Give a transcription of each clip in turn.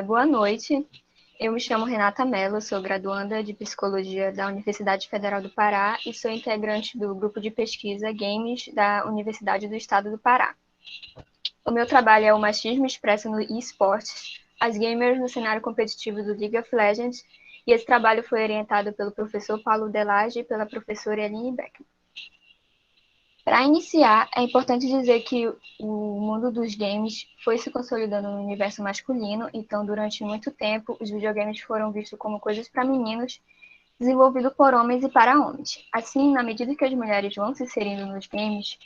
Boa noite, eu me chamo Renata Mello, sou graduanda de Psicologia da Universidade Federal do Pará e sou integrante do grupo de pesquisa Games da Universidade do Estado do Pará. O meu trabalho é o machismo expresso no eSports, as gamers no cenário competitivo do League of Legends, e esse trabalho foi orientado pelo professor Paulo Delage e pela professora Eline Beckman. Para iniciar, é importante dizer que o mundo dos games foi se consolidando no universo masculino, então durante muito tempo os videogames foram vistos como coisas para meninos, desenvolvidos por homens e para homens. Assim, na medida que as mulheres vão se inserindo nos games,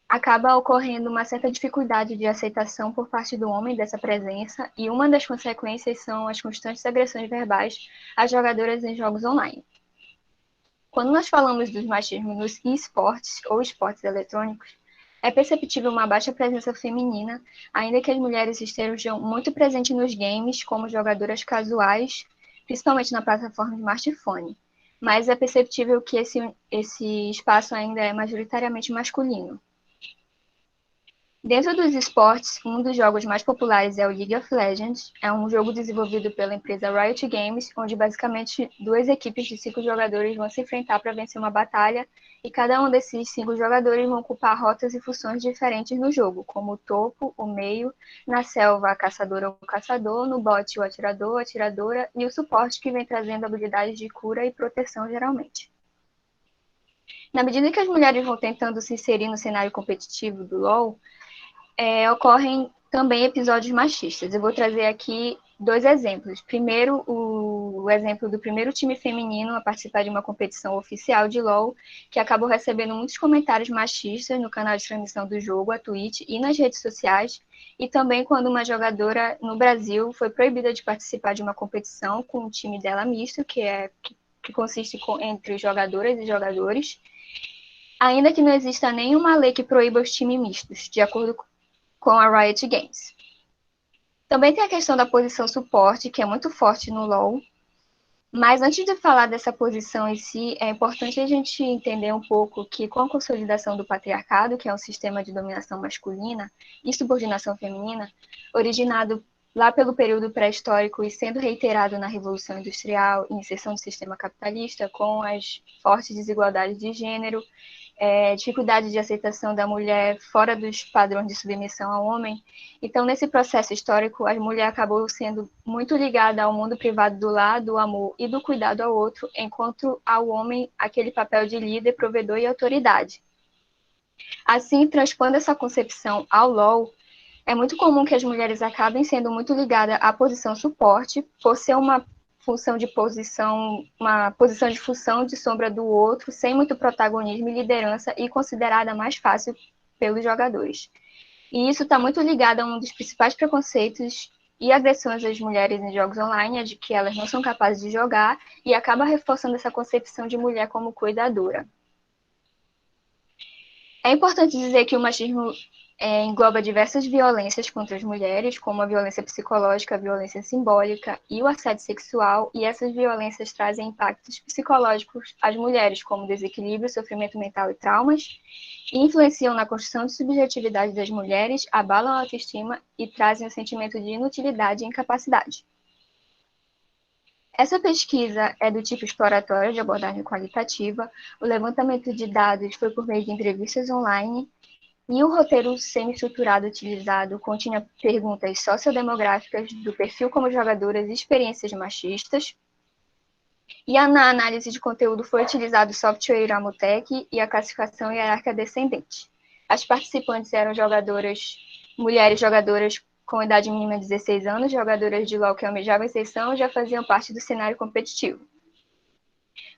acaba ocorrendo uma certa dificuldade de aceitação por parte do homem dessa presença, e uma das consequências são as constantes agressões verbais às jogadoras em jogos online. Quando nós falamos dos machismos nos esportes ou esportes eletrônicos, é perceptível uma baixa presença feminina, ainda que as mulheres estejam muito presentes nos games como jogadoras casuais, principalmente na plataforma de smartphone. Mas é perceptível que esse espaço ainda é majoritariamente masculino. Dentro dos esportes, um dos jogos mais populares é o League of Legends. É um jogo desenvolvido pela empresa Riot Games, onde basicamente duas equipes de 5 jogadores vão se enfrentar para vencer uma batalha, e cada um desses 5 jogadores vão ocupar rotas e funções diferentes no jogo, como o topo, o meio, na selva a caçadora ou o caçador, no bot o atirador, a atiradora, e o suporte, que vem trazendo habilidades de cura e proteção geralmente. Na medida que as mulheres vão tentando se inserir no cenário competitivo do LoL, ocorrem também episódios machistas. Eu vou trazer aqui 2 exemplos. Primeiro, o exemplo do primeiro time feminino a participar de uma competição oficial de LoL, que acabou recebendo muitos comentários machistas no canal de transmissão do jogo, a Twitch, e nas redes sociais, e também quando uma jogadora no Brasil foi proibida de participar de uma competição com o time dela misto, que consiste entre jogadoras e jogadores, ainda que não exista nenhuma lei que proíba os times mistos, de acordo com a Riot Games. Também tem a questão da posição suporte, que é muito forte no LoL. Mas antes de falar dessa posição em si, é importante a gente entender um pouco que, com a consolidação do patriarcado, que é um sistema de dominação masculina e subordinação feminina, originado lá pelo período pré-histórico e sendo reiterado na Revolução Industrial e inserção do sistema capitalista, com as fortes desigualdades de gênero, dificuldade de aceitação da mulher fora dos padrões de submissão ao homem. Então, nesse processo histórico, a mulher acabou sendo muito ligada ao mundo privado do lar, do amor e do cuidado ao outro, enquanto ao homem aquele papel de líder, provedor e autoridade. Assim, transpondo essa concepção ao LoL, é muito comum que as mulheres acabem sendo muito ligadas à posição suporte, por ser uma função de posição, uma posição de função de sombra do outro, sem muito protagonismo e liderança, e considerada mais fácil pelos jogadores. E isso está muito ligado a um dos principais preconceitos e agressões às mulheres em jogos online, é de que elas não são capazes de jogar, e acaba reforçando essa concepção de mulher como cuidadora. É importante dizer que o machismo engloba diversas violências contra as mulheres, como a violência psicológica, a violência simbólica e o assédio sexual, e essas violências trazem impactos psicológicos às mulheres, como desequilíbrio, sofrimento mental e traumas, e influenciam na construção de subjetividade das mulheres, abalam a autoestima e trazem o sentimento de inutilidade e incapacidade. Essa pesquisa é do tipo exploratório, de abordagem qualitativa. O levantamento de dados foi por meio de entrevistas online, e o roteiro semi-estruturado utilizado continha perguntas sociodemográficas do perfil como jogadoras e experiências machistas. E na análise de conteúdo foi utilizado o software Iramotec e a classificação hierárquica descendente. As participantes eram mulheres jogadoras com idade mínima de 16 anos, jogadoras de LoL que almejavam inserção, já faziam parte do cenário competitivo.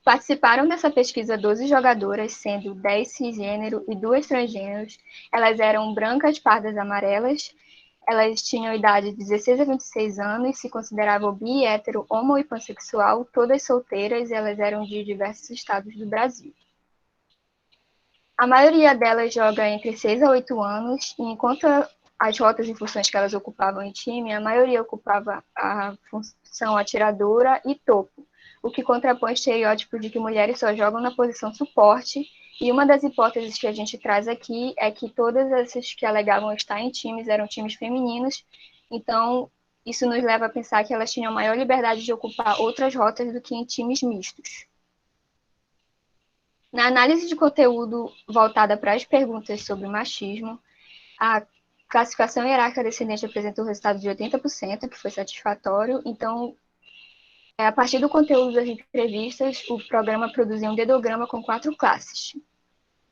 Participaram dessa pesquisa 12 jogadoras, sendo 10 cisgênero e 2 transgêneros. Elas eram brancas, pardas, amarelas. Elas tinham idade de 16 a 26 anos, se consideravam bi, hétero, homo e pansexual, todas solteiras, e elas eram de diversos estados do Brasil. A maioria delas joga entre 6 a 8 anos, e enquanto as rotas e funções que elas ocupavam em time, a maioria ocupava a função atiradora e topo, o que contrapõe o estereótipo de que mulheres só jogam na posição suporte. E uma das hipóteses que a gente traz aqui é que todas essas que alegavam estar em times eram times femininos, então isso nos leva a pensar que elas tinham maior liberdade de ocupar outras rotas do que em times mistos. Na análise de conteúdo voltada para as perguntas sobre machismo, a classificação hierárquica descendente apresentou um resultado de 80%, que foi satisfatório. Então, a partir do conteúdo das entrevistas, o programa produziu um dedograma com 4 classes.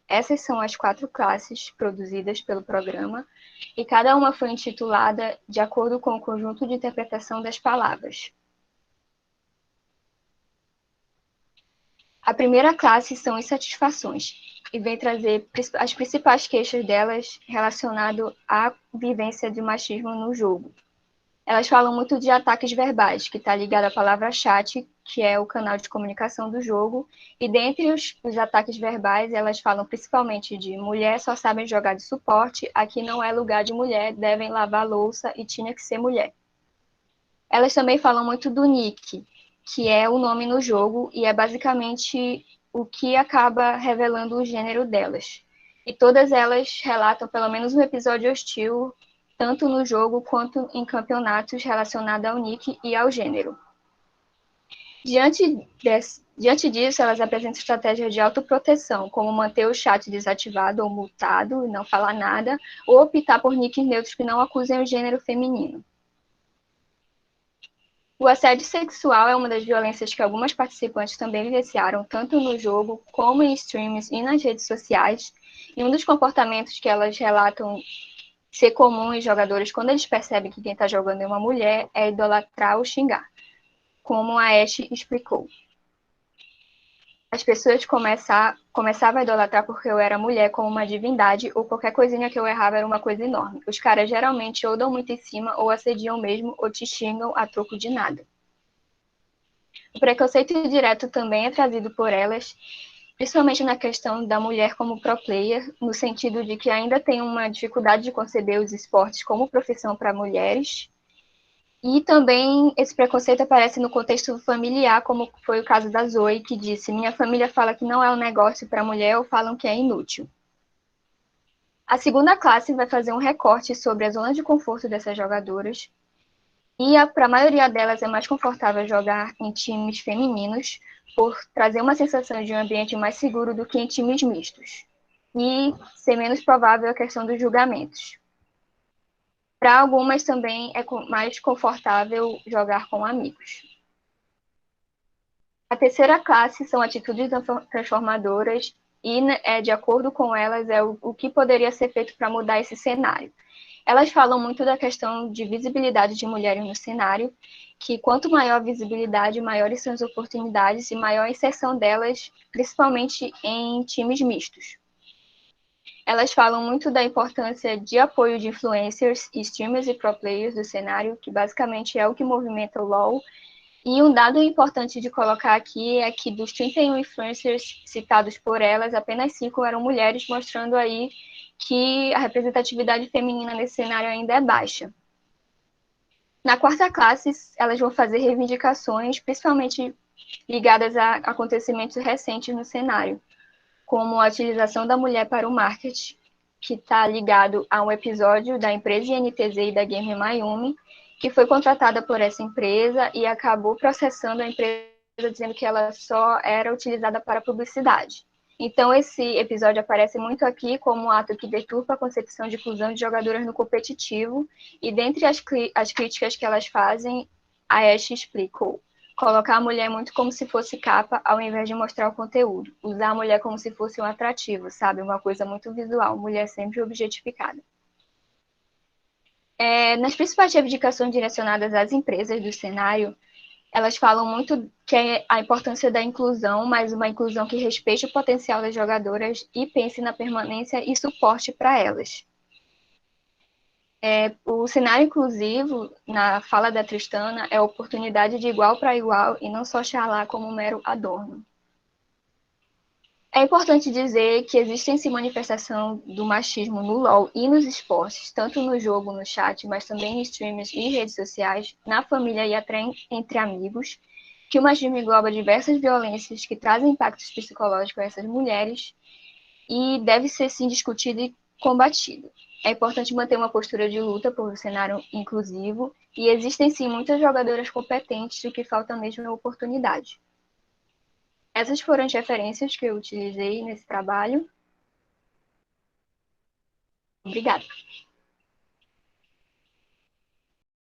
Essas são as 4 classes produzidas pelo programa, e cada uma foi intitulada de acordo com o conjunto de interpretação das palavras. A primeira classe são insatisfações, e vem trazer as principais queixas delas relacionado à vivência de machismo no jogo. Elas falam muito de ataques verbais, que está ligado à palavra chat, que é o canal de comunicação do jogo, e dentre os ataques verbais, elas falam principalmente de mulher só sabem jogar de suporte, aqui não é lugar de mulher, devem lavar louça e tinha que ser mulher. Elas também falam muito do nick, que é o nome no jogo, e é basicamente o que acaba revelando o gênero delas. E todas elas relatam pelo menos um episódio hostil, tanto no jogo quanto em campeonatos relacionados ao nick e ao gênero. Diante disso, elas apresentam estratégias de autoproteção, como manter o chat desativado ou multado, não falar nada, ou optar por nicks neutros que não acusem o gênero feminino. O assédio sexual é uma das violências que algumas participantes também vivenciaram, tanto no jogo como em streams e nas redes sociais. E um dos comportamentos que elas relatam ser comum em jogadores quando eles percebem que quem está jogando é uma mulher é idolatrar ou xingar, como a Ashe explicou. As pessoas começavam a idolatrar porque eu era mulher como uma divindade, ou qualquer coisinha que eu errava era uma coisa enorme. Os caras geralmente ou dão muito em cima, ou assediam mesmo, ou te xingam a troco de nada. O preconceito direto também é trazido por elas, principalmente na questão da mulher como pro player, no sentido de que ainda tem uma dificuldade de conceber os esportes como profissão para mulheres. E também esse preconceito aparece no contexto familiar, como foi o caso da Zoe, que disse: minha família fala que não é um negócio para mulher ou falam que é inútil. A segunda classe vai fazer um recorte sobre a zona de conforto dessas jogadoras. E para a maioria delas é mais confortável jogar em times femininos, por trazer uma sensação de um ambiente mais seguro do que em times mistos. E ser menos provável a questão dos julgamentos. Para algumas também é mais confortável jogar com amigos. A terceira classe são atitudes transformadoras e, de acordo com elas, é o que poderia ser feito para mudar esse cenário. Elas falam muito da questão de visibilidade de mulheres no cenário, que quanto maior a visibilidade, maiores são as oportunidades e maior a inserção delas, principalmente em times mistos. Elas falam muito da importância de apoio de influencers, streamers e pro players do cenário, que basicamente é o que movimenta o LoL. E um dado importante de colocar aqui é que dos 31 influencers citados por elas, apenas 5 eram mulheres, mostrando aí que a representatividade feminina nesse cenário ainda é baixa. Na quarta classe, elas vão fazer reivindicações, principalmente ligadas a acontecimentos recentes no cenário, como a utilização da mulher para o marketing, que está ligado a um episódio da empresa INTZ e da Game Mayumi, que foi contratada por essa empresa e acabou processando a empresa, dizendo que ela só era utilizada para publicidade. Então, esse episódio aparece muito aqui como um ato que deturpa a concepção de inclusão de jogadoras no competitivo, e dentre as críticas que elas fazem, a Ashe explicou: colocar a mulher muito como se fosse capa, ao invés de mostrar o conteúdo. Usar a mulher como se fosse um atrativo, sabe? Uma coisa muito visual, mulher sempre objetificada. Nas principais reivindicações direcionadas às empresas do cenário, elas falam muito que é a importância da inclusão, mas uma inclusão que respeite o potencial das jogadoras e pense na permanência e suporte para elas. O cenário inclusivo, na fala da Tristana, é oportunidade de igual para igual e não só charlar como um mero adorno. É importante dizer que existe sim manifestação do machismo no LoL e nos esportes, tanto no jogo, no chat, mas também em streams e redes sociais, na família e até entre amigos, que o machismo engloba diversas violências que trazem impactos psicológicos a essas mulheres e deve ser sim discutido e combatido. É importante manter uma postura de luta por um cenário inclusivo e existem sim muitas jogadoras competentes, o que falta mesmo é oportunidade. Essas foram as referências que eu utilizei nesse trabalho. Obrigada.